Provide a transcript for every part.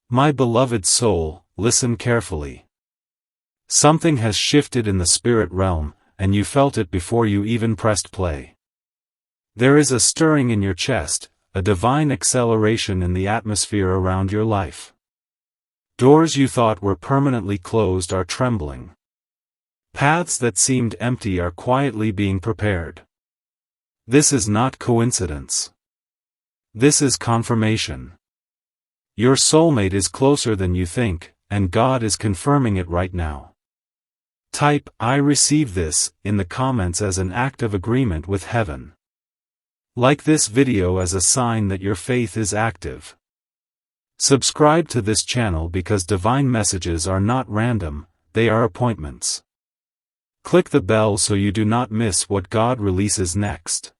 My beloved soul, listen carefully. Something has shifted in the spirit realm, and you felt it before you even pressed play. There is a stirring in your chest, a divine acceleration in the atmosphere around your life. Doors you thought were permanently closed are trembling. Paths that seemed empty are quietly being prepared. This is not coincidence. This is confirmation. Your soulmate is closer than you think, and God is confirming it right now. Type, "I receive this," in the comments as an act of agreement with heaven. Like this video as a sign that your faith is active. Subscribe to this channel because divine messages are not random, they are appointments. Click the bell so you do not miss what God releases next.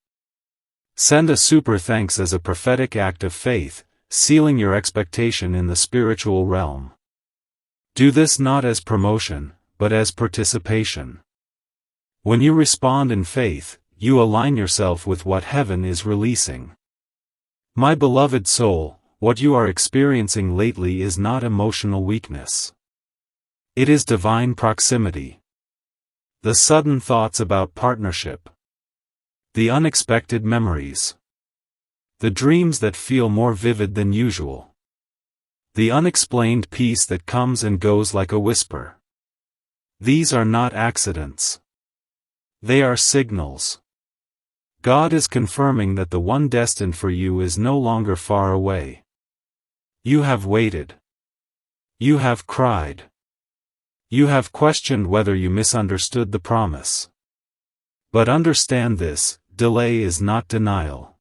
Send a super thanks as a prophetic act of faith, sealing your expectation in the spiritual realm. Do this not as promotion, but as participation. When you respond in faith, you align yourself with what heaven is releasing. My beloved soul, what you are experiencing lately is not emotional weakness. It is divine proximity. The sudden thoughts about partnership. The unexpected memories. The dreams that feel more vivid than usual. The unexplained peace that comes and goes like a whisper. These are not accidents. They are signals. God is confirming that the one destined for you is no longer far away. You have waited. You have cried. You have questioned whether you misunderstood the promise. But understand this, delay is not denial.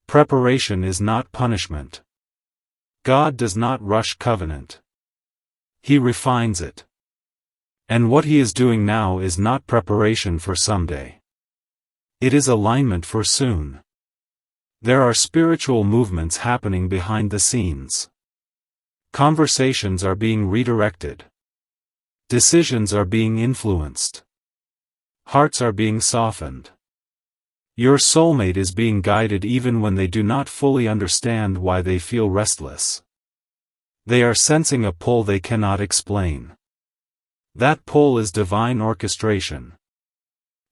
Preparation is not punishment. God does not rush covenant. He refines it. And what He is doing now is not preparation for someday. It is alignment for soon. There are spiritual movements happening behind the scenes. Conversations are being redirected. Decisions are being influenced. Hearts are being softened. Your soulmate is being guided even when they do not fully understand why they feel restless. They are sensing a pull they cannot explain. That pull is divine orchestration.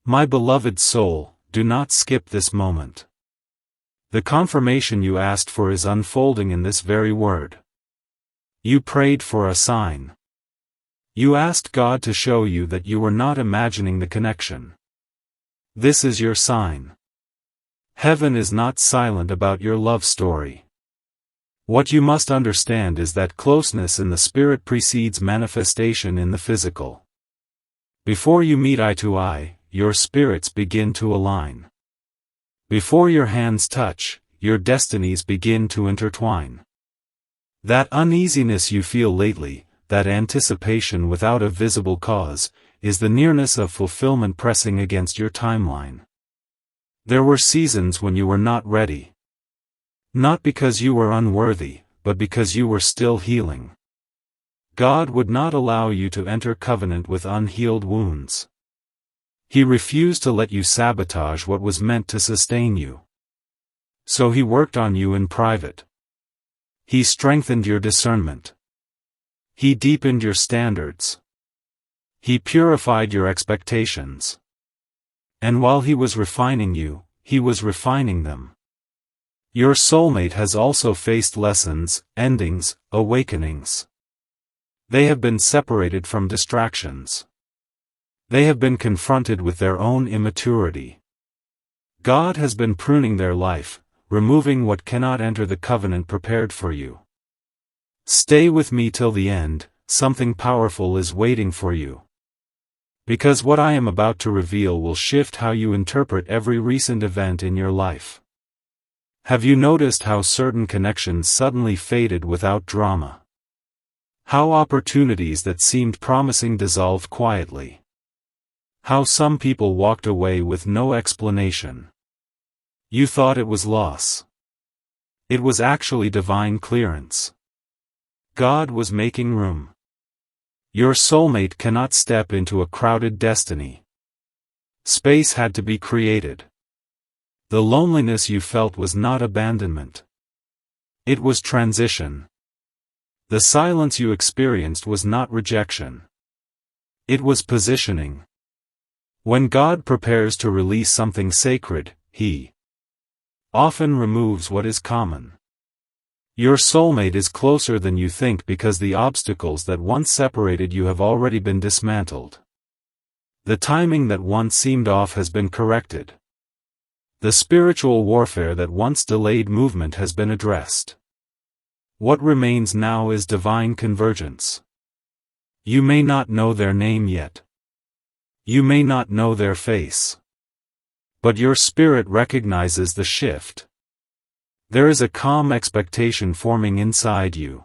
My beloved soul, do not skip this moment. The confirmation you asked for is unfolding in this very word. You prayed for a sign. You asked God to show you that you were not imagining the connection. This is your sign. Heaven is not silent about your love story. What you must understand is that closeness in the spirit precedes manifestation in the physical. Before you meet eye to eye, your spirits begin to align. Before your hands touch, your destinies begin to intertwine. That uneasiness you feel lately, that anticipation without a visible cause, is the nearness of fulfillment pressing against your timeline. There were seasons when you were not ready. Not because you were unworthy, but because you were still healing. God would not allow you to enter covenant with unhealed wounds. He refused to let you sabotage what was meant to sustain you. So He worked on you in private. He strengthened your discernment. He deepened your standards. He purified your expectations. And while He was refining you, He was refining them. Your soulmate has also faced lessons, endings, awakenings. They have been separated from distractions. They have been confronted with their own immaturity. God has been pruning their life, removing what cannot enter the covenant prepared for you. Stay with me till the end, something powerful is waiting for you. Because what I am about to reveal will shift how you interpret every recent event in your life. Have you noticed how certain connections suddenly faded without drama? How opportunities that seemed promising dissolved quietly? How some people walked away with no explanation? You thought it was loss. It was actually divine clearance. God was making room. Your soulmate cannot step into a crowded destiny. Space had to be created. The loneliness you felt was not abandonment. It was transition. The silence you experienced was not rejection. It was positioning. When God prepares to release something sacred, He often removes what is common. Your soulmate is closer than you think because the obstacles that once separated you have already been dismantled. The timing that once seemed off has been corrected. The spiritual warfare that once delayed movement has been addressed. What remains now is divine convergence. You may not know their name yet. You may not know their face. But your spirit recognizes the shift. There is a calm expectation forming inside you.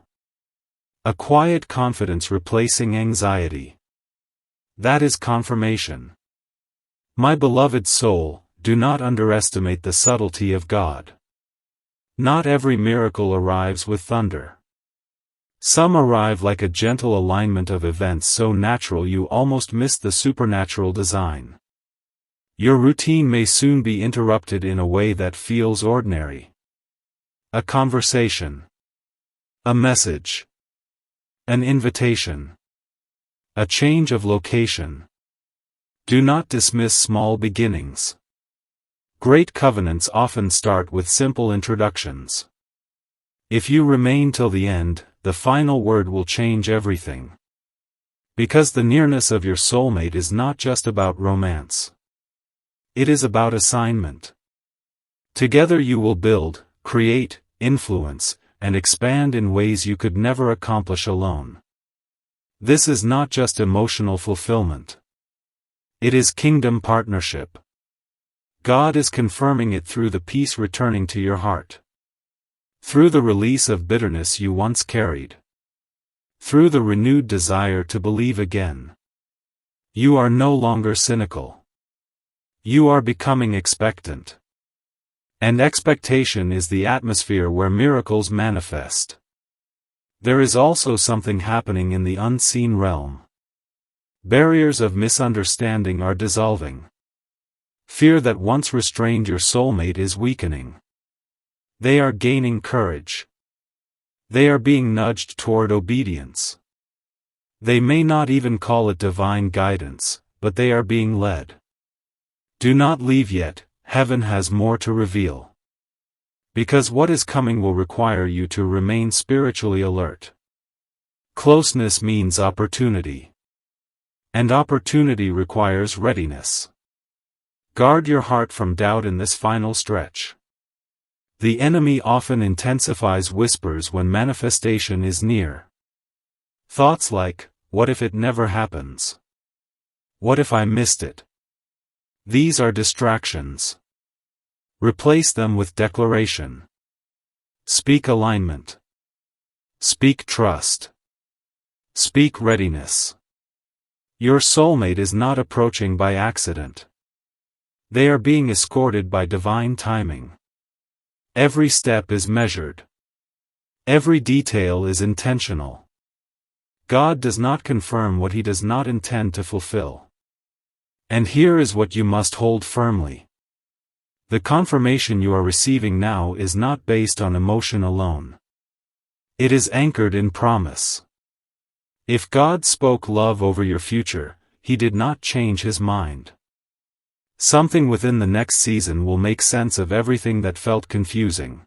A quiet confidence replacing anxiety. That is confirmation. My beloved soul, do not underestimate the subtlety of God. Not every miracle arrives with thunder. Some arrive like a gentle alignment of events so natural you almost miss the supernatural design. Your routine may soon be interrupted in a way that feels ordinary. A conversation. A message. An invitation. A change of location. Do not dismiss small beginnings. Great covenants often start with simple introductions. If you remain till the end, the final word will change everything. Because the nearness of your soulmate is not just about romance. It is about assignment. Together you will build, create, influence, and expand in ways you could never accomplish alone. This is not just emotional fulfillment. It is kingdom partnership. God is confirming it through the peace returning to your heart. Through the release of bitterness you once carried. Through the renewed desire to believe again. You are no longer cynical. You are becoming expectant. And expectation is the atmosphere where miracles manifest. There is also something happening in the unseen realm. Barriers of misunderstanding are dissolving. Fear that once restrained your soulmate is weakening. They are gaining courage. They are being nudged toward obedience. They may not even call it divine guidance, but they are being led. Do not leave yet, heaven has more to reveal. Because what is coming will require you to remain spiritually alert. Closeness means opportunity. And opportunity requires readiness. Guard your heart from doubt in this final stretch. The enemy often intensifies whispers when manifestation is near. Thoughts like, what if it never happens? What if I missed it? These are distractions. Replace them with declaration. Speak alignment. Speak trust. Speak readiness. Your soulmate is not approaching by accident. They are being escorted by divine timing. Every step is measured. Every detail is intentional. God does not confirm what He does not intend to fulfill. And here is what you must hold firmly. The confirmation you are receiving now is not based on emotion alone. It is anchored in promise. If God spoke love over your future, He did not change His mind. Something within the next season will make sense of everything that felt confusing.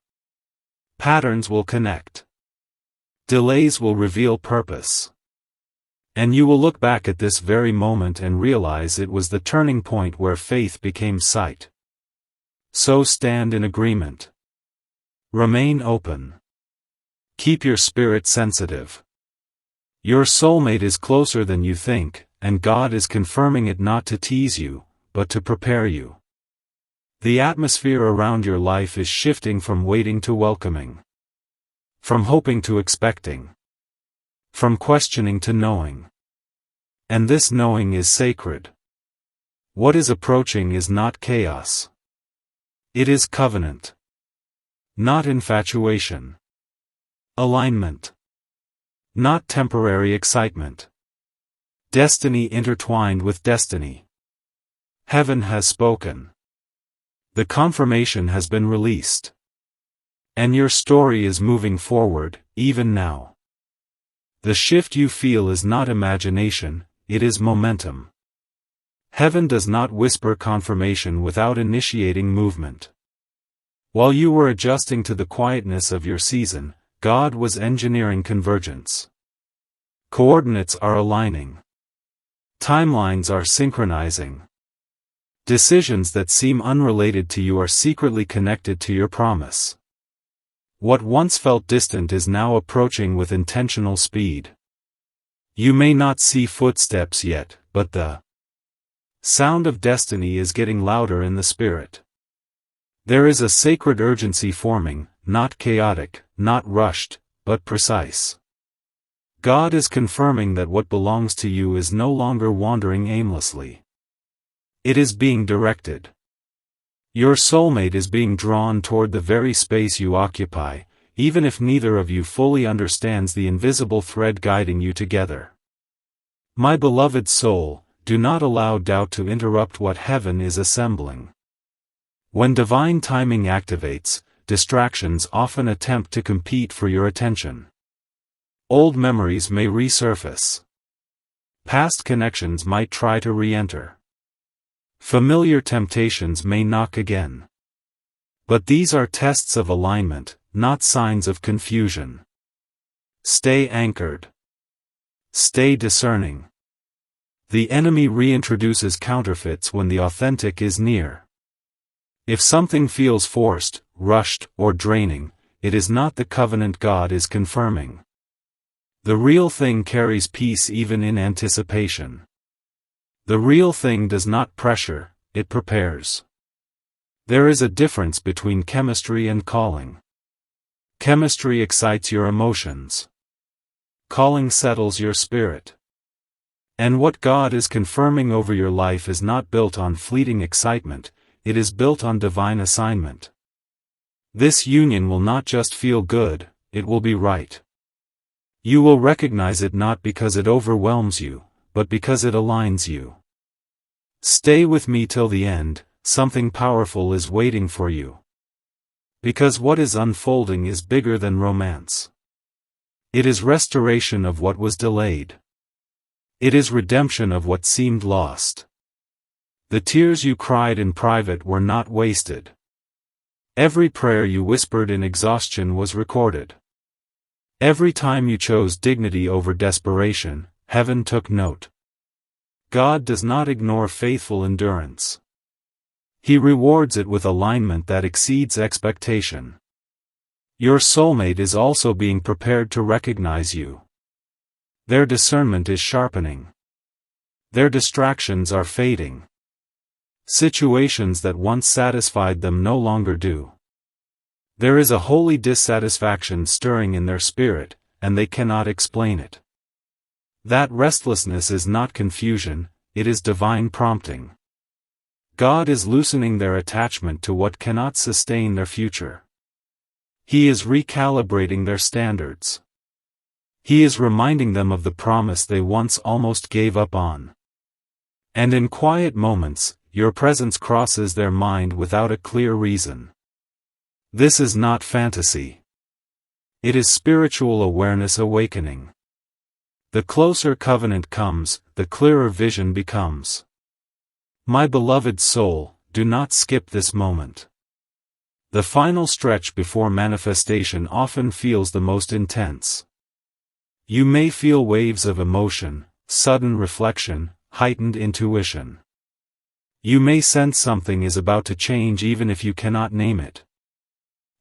Patterns will connect. Delays will reveal purpose. And you will look back at this very moment and realize it was the turning point where faith became sight. So stand in agreement. Remain open. Keep your spirit sensitive. Your soulmate is closer than you think, and God is confirming it not to tease you, but to prepare you. The atmosphere around your life is shifting from waiting to welcoming. From hoping to expecting. From questioning to knowing. And this knowing is sacred. What is approaching is not chaos. It is covenant. Not infatuation. Alignment. Not temporary excitement. Destiny intertwined with destiny. Heaven has spoken. The confirmation has been released. And your story is moving forward, even now. The shift you feel is not imagination, it is momentum. Heaven does not whisper confirmation without initiating movement. While you were adjusting to the quietness of your season, God was engineering convergence. Coordinates are aligning. Timelines are synchronizing. Decisions that seem unrelated to you are secretly connected to your promise. What once felt distant is now approaching with intentional speed. You may not see footsteps yet, but the sound of destiny is getting louder in the spirit. There is a sacred urgency forming, not chaotic, not rushed, but precise. God is confirming that what belongs to you is no longer wandering aimlessly. It is being directed. Your soulmate is being drawn toward the very space you occupy, even if neither of you fully understands the invisible thread guiding you together. My beloved soul, do not allow doubt to interrupt what heaven is assembling. When divine timing activates, distractions often attempt to compete for your attention. Old memories may resurface. Past connections might try to re-enter. Familiar temptations may knock again. But these are tests of alignment, not signs of confusion. Stay anchored. Stay discerning. The enemy reintroduces counterfeits when the authentic is near. If something feels forced, rushed, or draining, it is not the covenant God is confirming. The real thing carries peace even in anticipation. The real thing does not pressure, it prepares. There is a difference between chemistry and calling. Chemistry excites your emotions. Calling settles your spirit. And what God is confirming over your life is not built on fleeting excitement, it is built on divine assignment. This union will not just feel good, it will be right. You will recognize it not because it overwhelms you, but because it aligns you. Stay with me till the end, something powerful is waiting for you. Because what is unfolding is bigger than romance. It is restoration of what was delayed. It is redemption of what seemed lost. The tears you cried in private were not wasted. Every prayer you whispered in exhaustion was recorded. Every time you chose dignity over desperation, heaven took note. God does not ignore faithful endurance. He rewards it with alignment that exceeds expectation. Your soulmate is also being prepared to recognize you. Their discernment is sharpening. Their distractions are fading. Situations that once satisfied them no longer do. There is a holy dissatisfaction stirring in their spirit, and they cannot explain it. That restlessness is not confusion, it is divine prompting. God is loosening their attachment to what cannot sustain their future. He is recalibrating their standards. He is reminding them of the promise they once almost gave up on. And in quiet moments, your presence crosses their mind without a clear reason. This is not fantasy. It is spiritual awareness awakening. The closer covenant comes, the clearer vision becomes. My beloved soul, do not skip this moment. The final stretch before manifestation often feels the most intense. You may feel waves of emotion, sudden reflection, heightened intuition. You may sense something is about to change even if you cannot name it.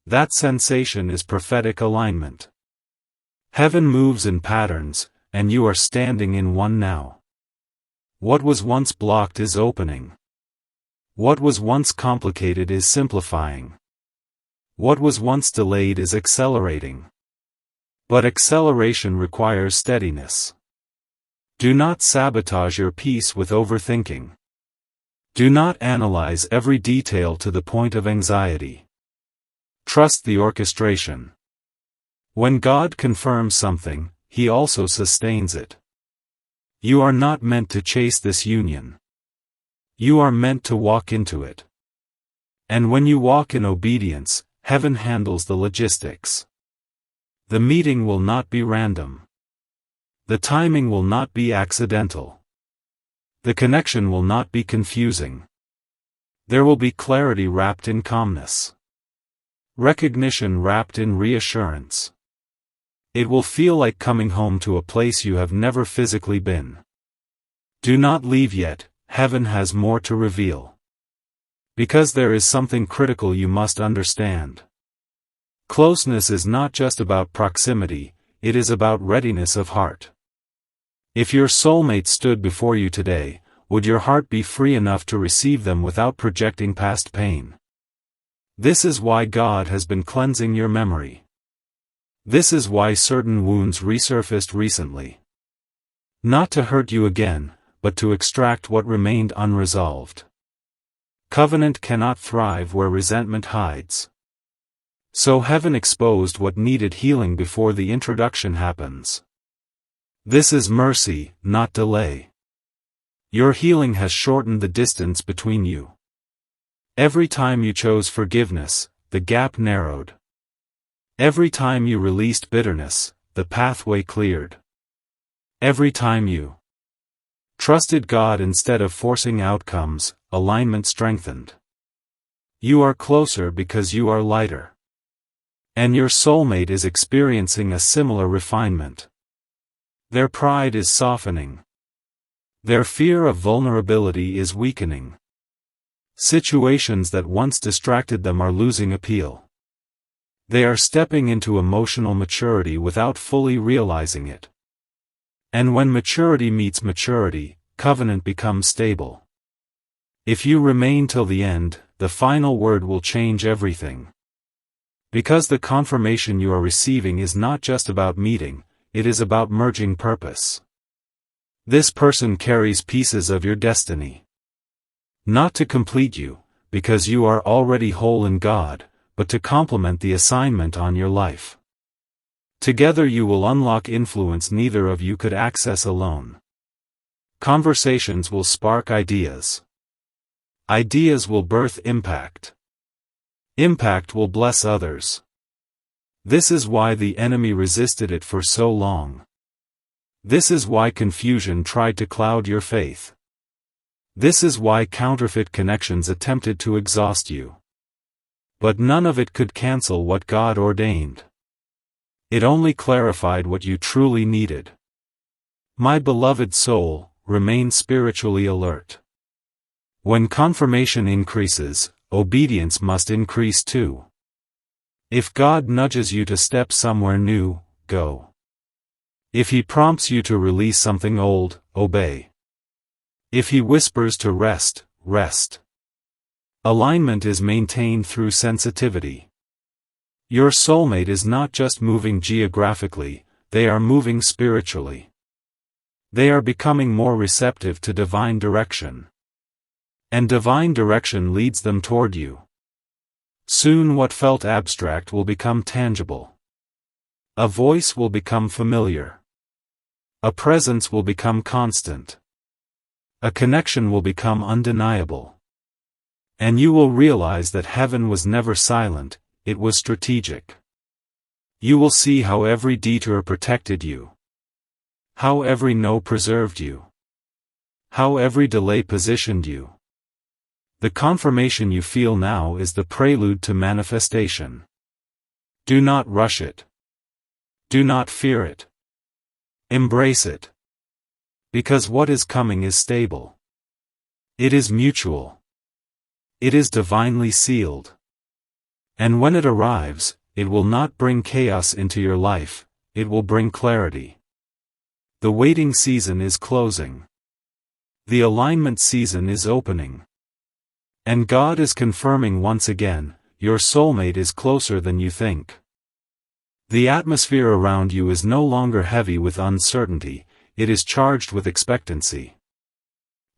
That sensation is prophetic alignment. Heaven moves in patterns, and you are standing in one now. What was once blocked is opening. What was once complicated is simplifying. What was once delayed is accelerating. But acceleration requires steadiness. Do not sabotage your peace with overthinking. Do not analyze every detail to the point of anxiety. Trust the orchestration. When God confirms something, He also sustains it. You are not meant to chase this union. You are meant to walk into it. And when you walk in obedience, heaven handles the logistics. The meeting will not be random. The timing will not be accidental. The connection will not be confusing. There will be clarity wrapped in calmness. Recognition wrapped in reassurance. It will feel like coming home to a place you have never physically been. Do not leave yet, heaven has more to reveal. Because there is something critical you must understand. Closeness is not just about proximity, it is about readiness of heart. If your soulmate stood before you today, would your heart be free enough to receive them without projecting past pain? This is why God has been cleansing your memory. This is why certain wounds resurfaced recently. Not to hurt you again, but to extract what remained unresolved. Covenant cannot thrive where resentment hides. So heaven exposed what needed healing before the introduction happens. This is mercy, not delay. Your healing has shortened the distance between you. Every time you chose forgiveness, the gap narrowed. Every time you released bitterness, the pathway cleared. Every time you trusted God instead of forcing outcomes, alignment strengthened. You are closer because you are lighter. And your soulmate is experiencing a similar refinement. Their pride is softening. Their fear of vulnerability is weakening. Situations that once distracted them are losing appeal. They are stepping into emotional maturity without fully realizing it. And when maturity meets maturity, covenant becomes stable. If you remain till the end, the final word will change everything. Because the confirmation you are receiving is not just about meeting, it is about merging purpose. This person carries pieces of your destiny. Not to complete you, because you are already whole in God, but to complement the assignment on your life. Together you will unlock influence neither of you could access alone. Conversations will spark ideas. Ideas will birth impact. Impact will bless others. This is why the enemy resisted it for so long. This is why confusion tried to cloud your faith. This is why counterfeit connections attempted to exhaust you. But none of it could cancel what God ordained. It only clarified what you truly needed. My beloved soul, remain spiritually alert. When confirmation increases, obedience must increase too. If God nudges you to step somewhere new, go. If He prompts you to release something old, obey. If He whispers to rest, rest. Alignment is maintained through sensitivity. Your soulmate is not just moving geographically, they are moving spiritually. They are becoming more receptive to divine direction. And divine direction leads them toward you. Soon what felt abstract will become tangible. A voice will become familiar. A presence will become constant. A connection will become undeniable. And you will realize that heaven was never silent, it was strategic. You will see how every detour protected you. How every no preserved you. How every delay positioned you. The confirmation you feel now is the prelude to manifestation. Do not rush it. Do not fear it. Embrace it. Because what is coming is stable. It is mutual. It is divinely sealed. And when it arrives, it will not bring chaos into your life, it will bring clarity. The waiting season is closing. The alignment season is opening. And God is confirming once again, your soulmate is closer than you think. The atmosphere around you is no longer heavy with uncertainty, it is charged with expectancy.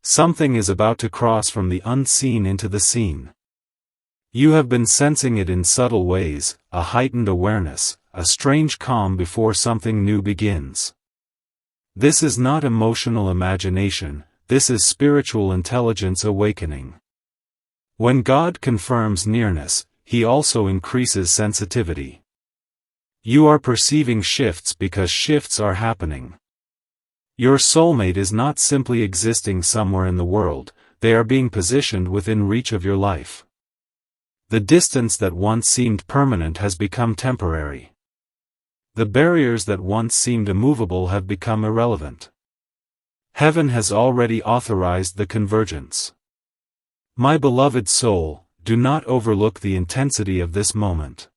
Something is about to cross from the unseen into the seen. You have been sensing it in subtle ways, a heightened awareness, a strange calm before something new begins. This is not emotional imagination, this is spiritual intelligence awakening. When God confirms nearness, He also increases sensitivity. You are perceiving shifts because shifts are happening. Your soulmate is not simply existing somewhere in the world, they are being positioned within reach of your life. The distance that once seemed permanent has become temporary. The barriers that once seemed immovable have become irrelevant. Heaven has already authorized the convergence. My beloved soul, do not overlook the intensity of this moment.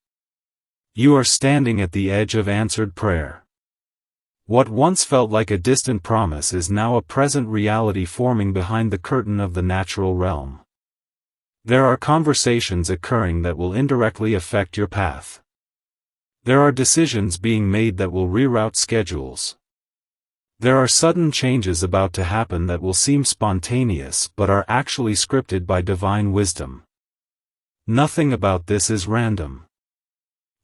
You are standing at the edge of answered prayer. What once felt like a distant promise is now a present reality forming behind the curtain of the natural realm. There are conversations occurring that will indirectly affect your path. There are decisions being made that will reroute schedules. There are sudden changes about to happen that will seem spontaneous but are actually scripted by divine wisdom. Nothing about this is random.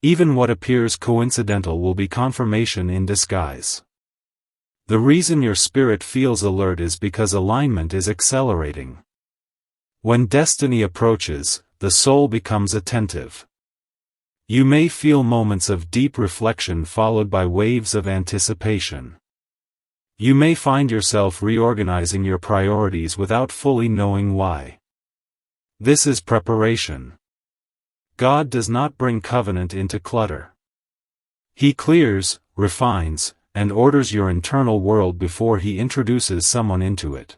Even what appears coincidental will be confirmation in disguise. The reason your spirit feels alert is because alignment is accelerating. When destiny approaches, the soul becomes attentive. You may feel moments of deep reflection followed by waves of anticipation. You may find yourself reorganizing your priorities without fully knowing why. This is preparation. God does not bring covenant into clutter. He clears, refines, and orders your internal world before He introduces someone into it.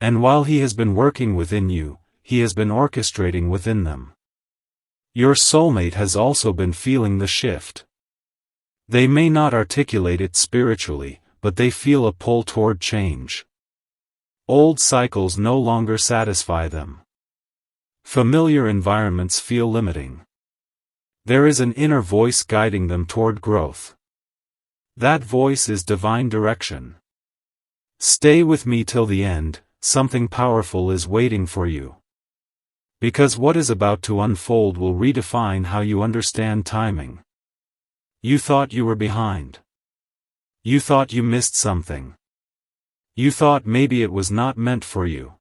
And while He has been working within you, He has been orchestrating within them. Your soulmate has also been feeling the shift. They may not articulate it spiritually, but they feel a pull toward change. Old cycles no longer satisfy them. Familiar environments feel limiting. There is an inner voice guiding them toward growth. That voice is divine direction. Stay with me till the end, something powerful is waiting for you. Because what is about to unfold will redefine how you understand timing. You thought you were behind. You thought you missed something. You thought maybe it was not meant for you.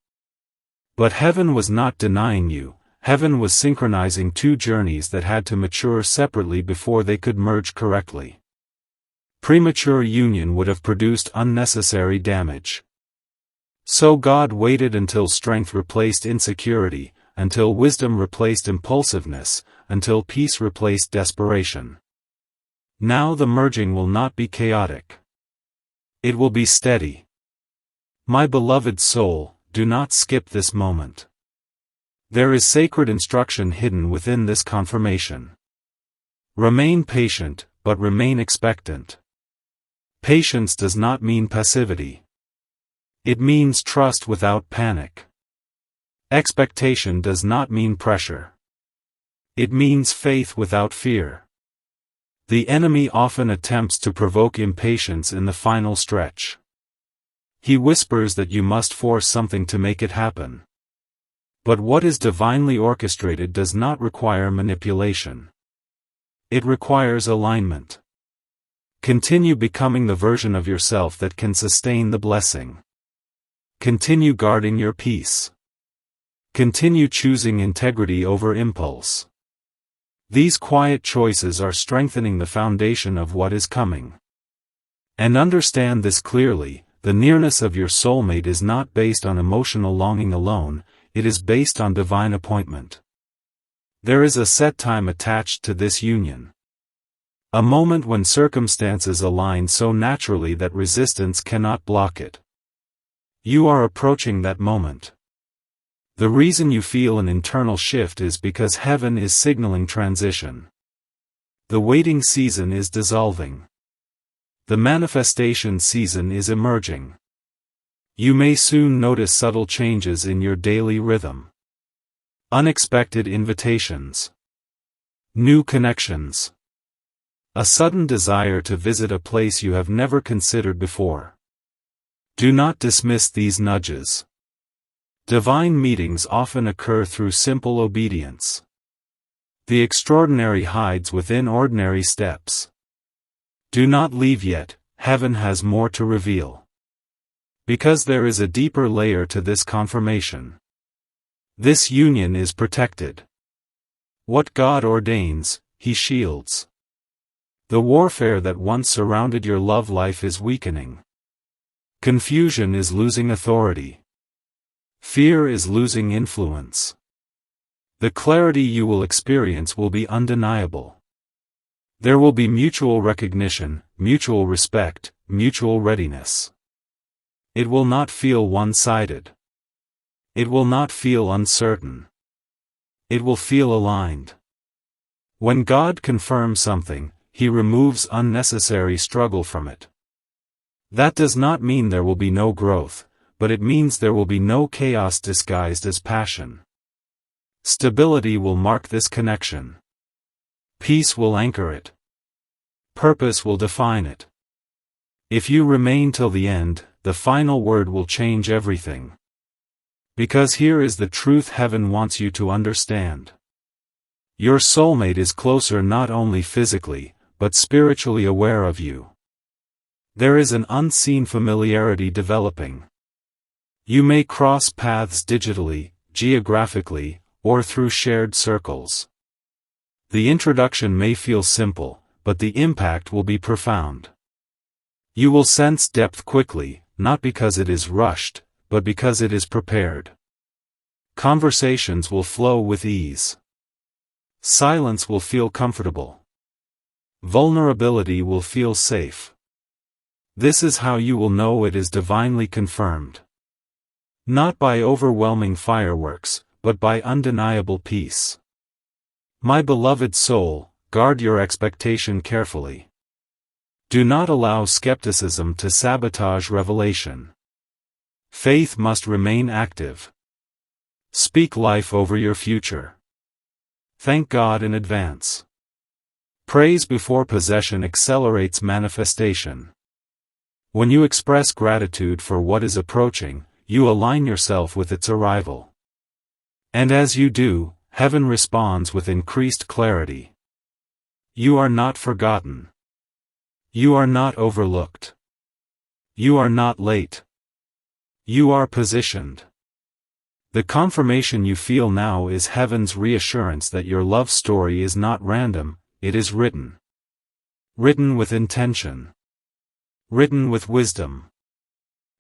But heaven was not denying you, heaven was synchronizing two journeys that had to mature separately before they could merge correctly. Premature union would have produced unnecessary damage. So God waited until strength replaced insecurity, until wisdom replaced impulsiveness, until peace replaced desperation. Now the merging will not be chaotic. It will be steady. My beloved soul, do not skip this moment. There is sacred instruction hidden within this confirmation. Remain patient, but remain expectant. Patience does not mean passivity. It means trust without panic. Expectation does not mean pressure. It means faith without fear. The enemy often attempts to provoke impatience in the final stretch. He whispers that you must force something to make it happen. But what is divinely orchestrated does not require manipulation. It requires alignment. Continue becoming the version of yourself that can sustain the blessing. Continue guarding your peace. Continue choosing integrity over impulse. These quiet choices are strengthening the foundation of what is coming. And understand this clearly, the nearness of your soulmate is not based on emotional longing alone, it is based on divine appointment. There is a set time attached to this union. A moment when circumstances align so naturally that resistance cannot block it. You are approaching that moment. The reason you feel an internal shift is because heaven is signaling transition. The waiting season is dissolving. The manifestation season is emerging. You may soon notice subtle changes in your daily rhythm. Unexpected invitations. New connections. A sudden desire to visit a place you have never considered before. Do not dismiss these nudges. Divine meetings often occur through simple obedience. The extraordinary hides within ordinary steps. Do not leave yet, heaven has more to reveal. Because there is a deeper layer to this confirmation. This union is protected. What God ordains, He shields. The warfare that once surrounded your love life is weakening. Confusion is losing authority. Fear is losing influence. The clarity you will experience will be undeniable. There will be mutual recognition, mutual respect, mutual readiness. It will not feel one-sided. It will not feel uncertain. It will feel aligned. When God confirms something, He removes unnecessary struggle from it. That does not mean there will be no growth, but it means there will be no chaos disguised as passion. Stability will mark this connection. Peace will anchor it. Purpose will define it. If you remain till the end, the final word will change everything. Because here is the truth heaven wants you to understand. Your soulmate is closer not only physically, but spiritually aware of you. There is an unseen familiarity developing. You may cross paths digitally, geographically, or through shared circles. The introduction may feel simple, but the impact will be profound. You will sense depth quickly, not because it is rushed, but because it is prepared. Conversations will flow with ease. Silence will feel comfortable. Vulnerability will feel safe. This is how you will know it is divinely confirmed. Not by overwhelming fireworks, but by undeniable peace. My beloved soul, guard your expectation carefully. Do not allow skepticism to sabotage revelation. Faith must remain active. Speak life over your future. Thank God in advance. Praise before possession accelerates manifestation. When you express gratitude for what is approaching, you align yourself with its arrival. And as you do, heaven responds with increased clarity. You are not forgotten. You are not overlooked. You are not late. You are positioned. The confirmation you feel now is heaven's reassurance that your love story is not random, it is written. Written with intention. Written with wisdom.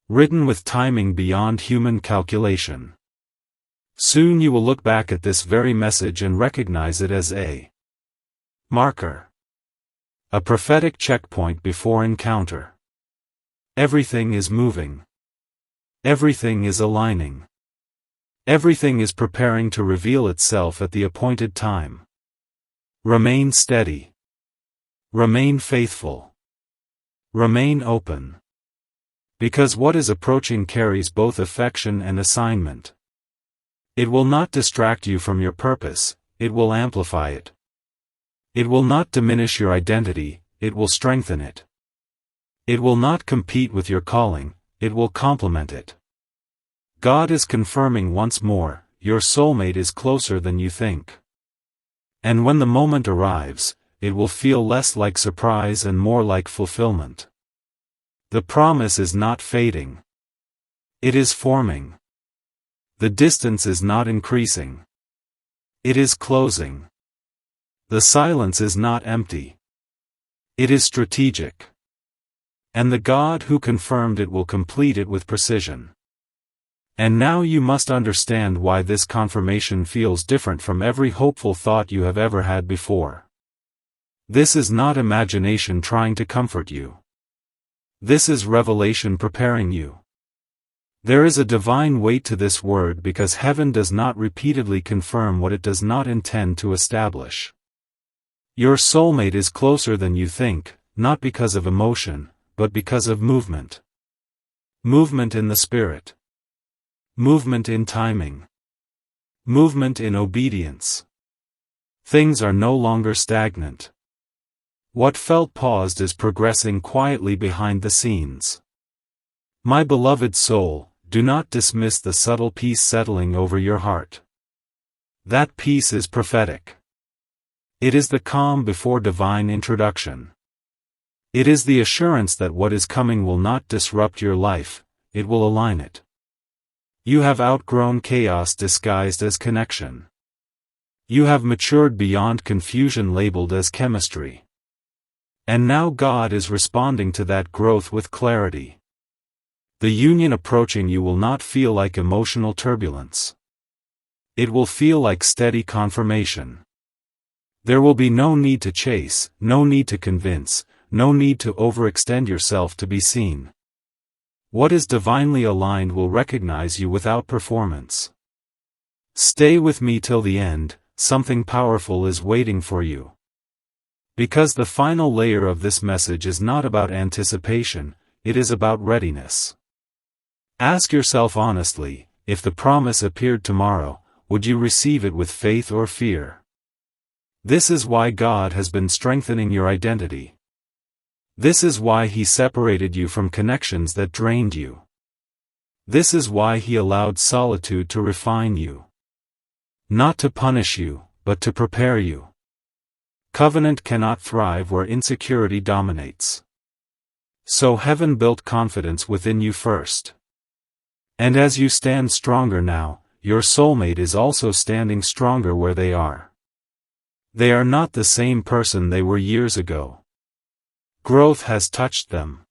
Written with timing beyond human calculation. Soon you will look back at this very message and recognize it as a marker. A prophetic checkpoint before encounter. Everything is moving. Everything is aligning. Everything is preparing to reveal itself at the appointed time. Remain steady. Remain faithful. Remain open. Because what is approaching carries both affection and assignment. It will not distract you from your purpose, it will amplify it. It will not diminish your identity, it will strengthen it. It will not compete with your calling, it will complement it. God is confirming once more, your soulmate is closer than you think. And when the moment arrives, it will feel less like surprise and more like fulfillment. The promise is not fading. It is forming. The distance is not increasing. It is closing. The silence is not empty. It is strategic. And the God who confirmed it will complete it with precision. And now you must understand why this confirmation feels different from every hopeful thought you have ever had before. This is not imagination trying to comfort you. This is revelation preparing you. There is a divine weight to this word because heaven does not repeatedly confirm what it does not intend to establish. Your soulmate is closer than you think, not because of emotion, but because of movement. Movement in the spirit. Movement in timing. Movement in obedience. Things are no longer stagnant. What felt paused is progressing quietly behind the scenes. My beloved soul, do not dismiss the subtle peace settling over your heart. That peace is prophetic. It is the calm before divine introduction. It is the assurance that what is coming will not disrupt your life, it will align it. You have outgrown chaos disguised as connection. You have matured beyond confusion labeled as chemistry. And now God is responding to that growth with clarity. The union approaching you will not feel like emotional turbulence. It will feel like steady confirmation. There will be no need to chase, no need to convince, no need to overextend yourself to be seen. What is divinely aligned will recognize you without performance. Stay with me till the end, something powerful is waiting for you. Because the final layer of this message is not about anticipation, it is about readiness. Ask yourself honestly, if the promise appeared tomorrow, would you receive it with faith or fear? This is why God has been strengthening your identity. This is why He separated you from connections that drained you. This is why He allowed solitude to refine you. Not to punish you, but to prepare you. Covenant cannot thrive where insecurity dominates. So heaven built confidence within you first. And as you stand stronger now, your soulmate is also standing stronger where they are. They are not the same person they were years ago. Growth has touched them.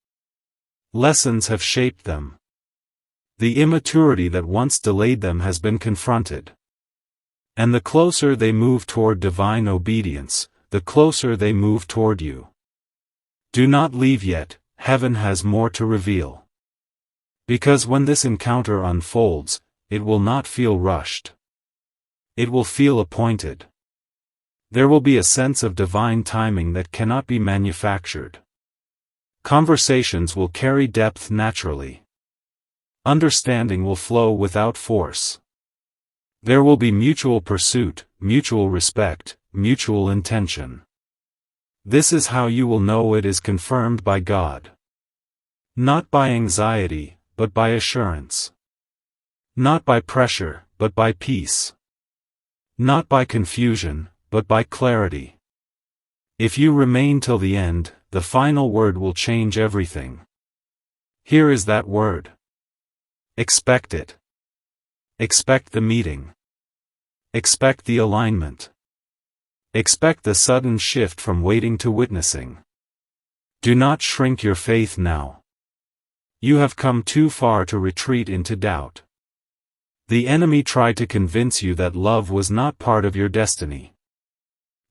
Lessons have shaped them. The immaturity that once delayed them has been confronted. And the closer they move toward divine obedience, the closer they move toward you. Do not leave yet, heaven has more to reveal. Because when this encounter unfolds, it will not feel rushed. It will feel appointed. There will be a sense of divine timing that cannot be manufactured. Conversations will carry depth naturally. Understanding will flow without force. There will be mutual pursuit, mutual respect, mutual intention. This is how you will know it is confirmed by God. Not by anxiety, but by assurance. Not by pressure, but by peace. Not by confusion, but by clarity. If you remain till the end, the final word will change everything. Here is that word. Expect it. Expect the meeting. Expect the alignment. Expect the sudden shift from waiting to witnessing. Do not shrink your faith now. You have come too far to retreat into doubt. The enemy tried to convince you that love was not part of your destiny.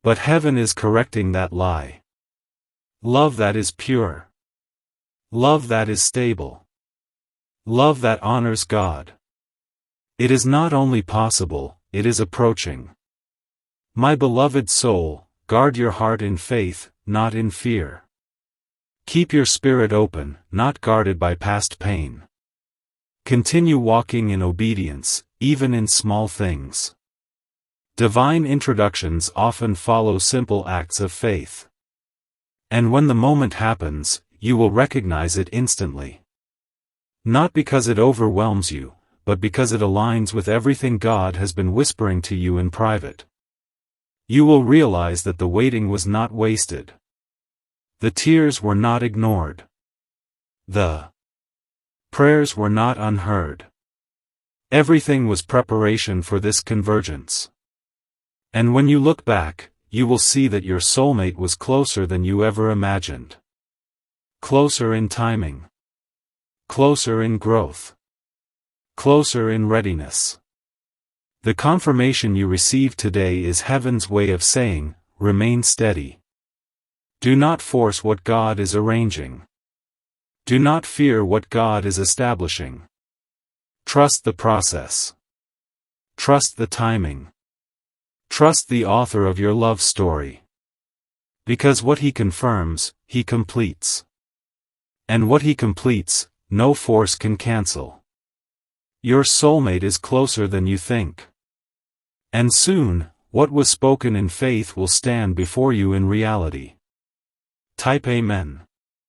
But heaven is correcting that lie. Love that is pure. Love that is stable. Love that honors God. It is not only possible, it is approaching. My beloved soul, guard your heart in faith, not in fear. Keep your spirit open, not guarded by past pain. Continue walking in obedience, even in small things. Divine introductions often follow simple acts of faith. And when the moment happens, you will recognize it instantly. Not because it overwhelms you, but because it aligns with everything God has been whispering to you in private. You will realize that the waiting was not wasted. The tears were not ignored. The prayers were not unheard. Everything was preparation for this convergence. And when you look back, you will see that your soulmate was closer than you ever imagined. Closer in timing. Closer in growth. Closer in readiness. The confirmation you received today is heaven's way of saying, remain steady. Do not force what God is arranging. Do not fear what God is establishing. Trust the process. Trust the timing. Trust the author of your love story. Because what He confirms, He completes. And what He completes, no force can cancel. Your soulmate is closer than you think. And soon, what was spoken in faith will stand before you in reality. Type Amen.